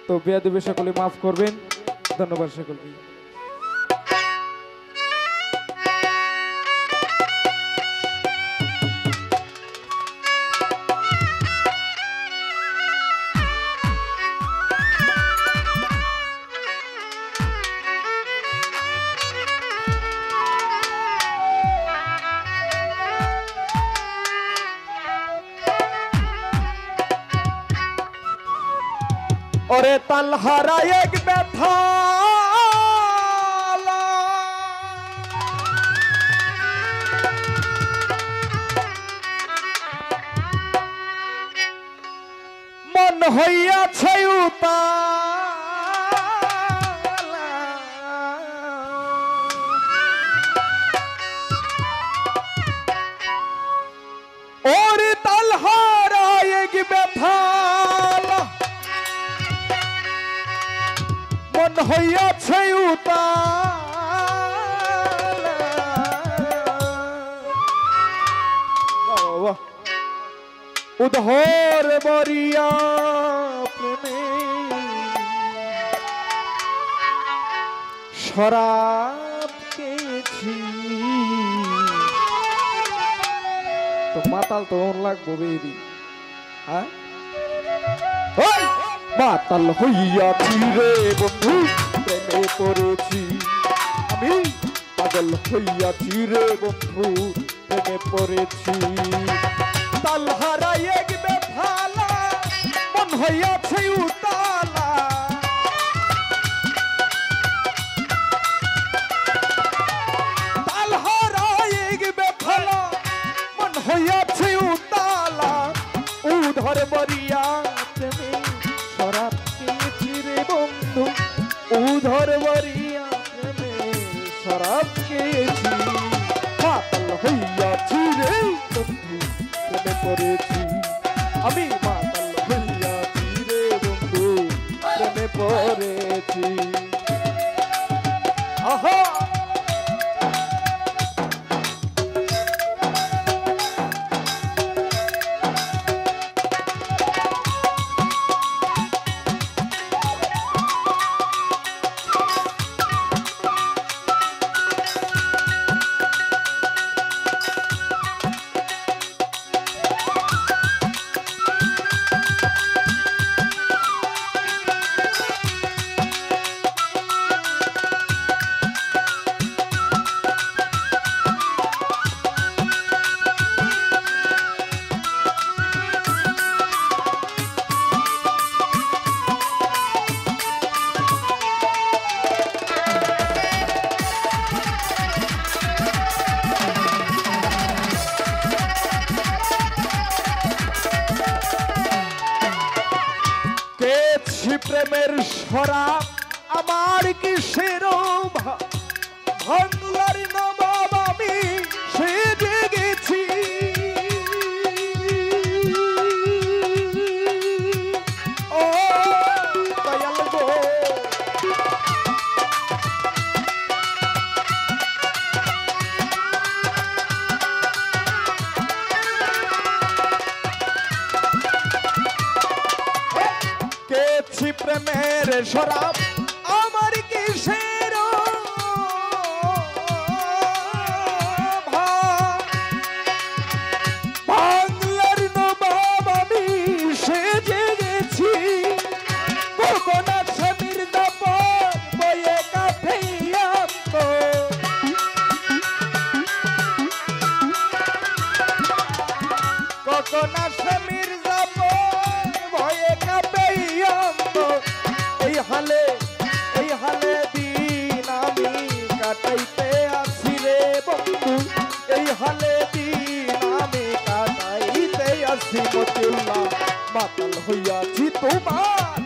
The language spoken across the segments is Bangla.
তো বেয়াদবি সকলে মাফ করবেন। ধন্যবাদ সকলকে। ওরে তালহারা এক ব্যথা মন হইয়াছে উতালা ওরে তালহারা এক ব্যথা মন হইয়াছে উতালা উধর বরিয়া প্রেমে শরাব খেয়েছি। তো মাতাল তো ওর লাগবো বেরি। হ্যাঁ মাতাল হইয়াছি রে বন্ধু প্রেমে পড়েছি আমি পাগল হইয়াছি রে বন্ধু প্রেমে পড়েছি। তালহারা এক বেফালা মন হইয়াছে উতালা তালহারা এক বেফালা মন হইয়াছে উতালা উধর বরিয়া প্রেমে শরাব খেয়েছি রে বন্ধু উধর বরিয়া প্রেমে শরাব খেয়েছি। মাতাল হইয়াছি রে বন্ধু প্রেমে পড়েছি আমি মাতাল হইয়াছি রে বন্ধু প্রেমে পড়েছি। আহা প্রেমের শরাব আমার কিসের ভাঙলার নবাব আমি সেজে গেছি। ও দয়াল গো প্রেমের শরাব আমার কিসের বাংলার নবাব আমি সেজে গেছি। কোকোনাট স্বামীর দাপট বয়ে কাফেইয়া কোকোনাট স্বামীর দাপট বয়ে কাফেইয়া এই হালে দিন আমি কাটাইতে আসি রে বন্ধু এই হালে দিন আমি কাটাইতে আসি। মতিউল্লাহ মাতাল হইয়াছি তোমার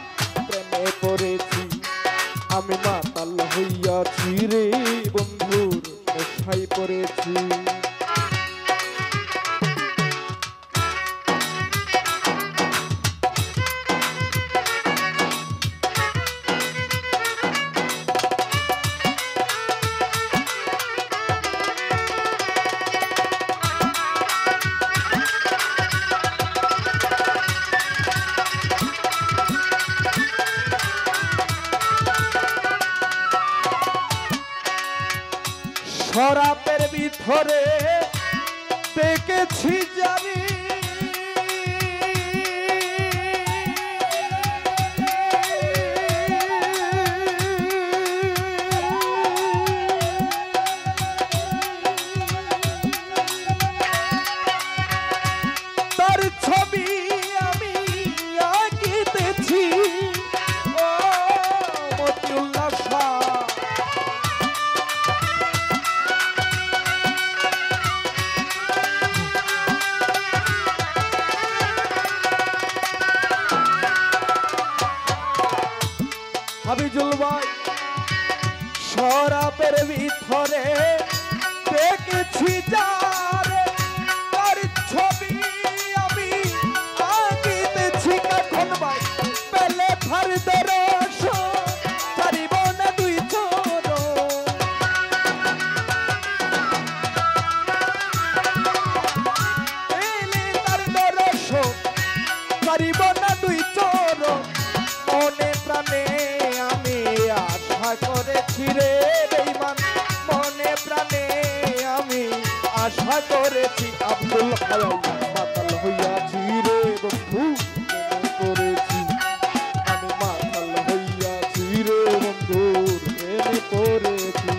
প্রেমে পড়েছি আমি মাতাল হইয়াছি রে বন্ধুর নেশায় পড়েছি। শরাবের ভিতরে দেখেছি জানি তার ছবি আমি আঁকিতেছি ও মতিউল্লাহ শাহ। হাবিজুল ভাই শরাবের ভিতরে দেখেছি যারে তার ছবি আমি আঁকিতেছি কখন ভাই পেলে ফার দরস ছাড়িব না দুই চোর পেলে তার দরস ছাড়িব না দুই চোর মনে প্রাণে আমি আশা করেছি রে বেঈমান মনে প্রাণে আমি আশা করেছি আব্দুল হাই মাতাল হইয়াছি রে বন্ধু প্রেমে পড়েছি আমি মাতাল হইয়াছি রে বন্ধু প্রেমে পড়েছি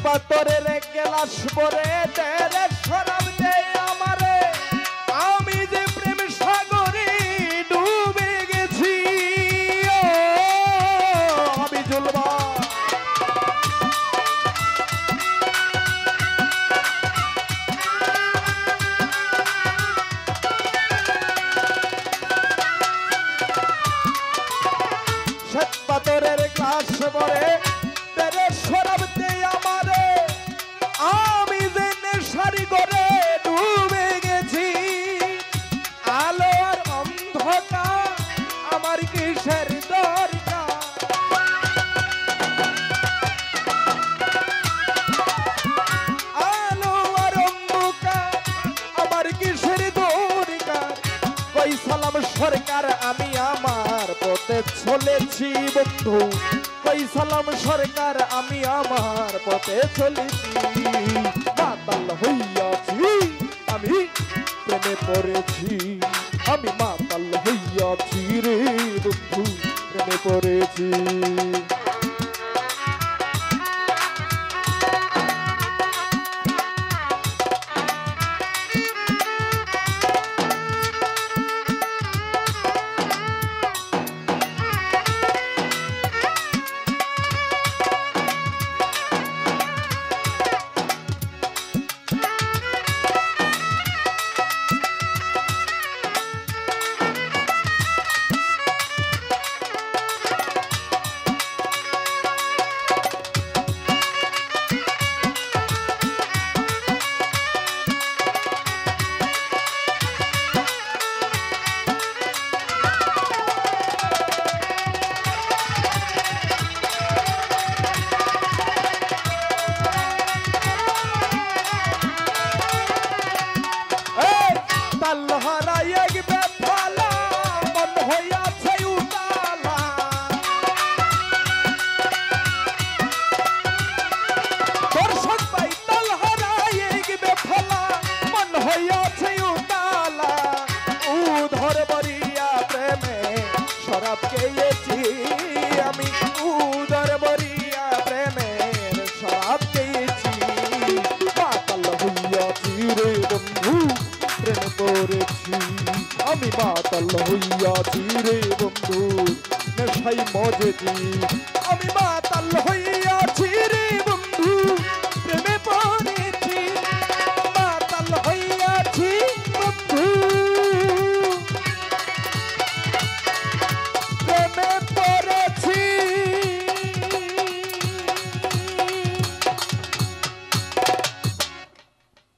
পাথরের গেলাস পরে তেরে শরাব দেয় আমারে আমি যে প্রেম সাগরে ডুবে গেছি আমি জুলবা শ্বেত পাথরের গ্লাস পরে তেরে শরাব দেয় আমারে আমি যে নেশারি করে ডুবে গেছি আলো আর অন্ধকার আমার কিসের দরকার আলো আর অন্ধকার আমার কিসের দরকার কই সালাম সরকার আমি আমার পথে চলেছি বন্ধু কই সালাম সরকার আমি আমার পথে চলেছি মাতাল হইয়াছি আমি প্রেমে পড়েছি আমি মাতাল হইয়াছি রে বন্ধু প্রেমে পড়েছি মাতাল হইয়াছি রে বন্ধু নেশাই মজেছি আমি মাতাল হইয়াছি রে বন্ধু প্রেমে পড়েছি মাতাল হইয়াছি বন্ধু প্রেমে পড়েছি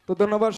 তো ধন্যবাদ।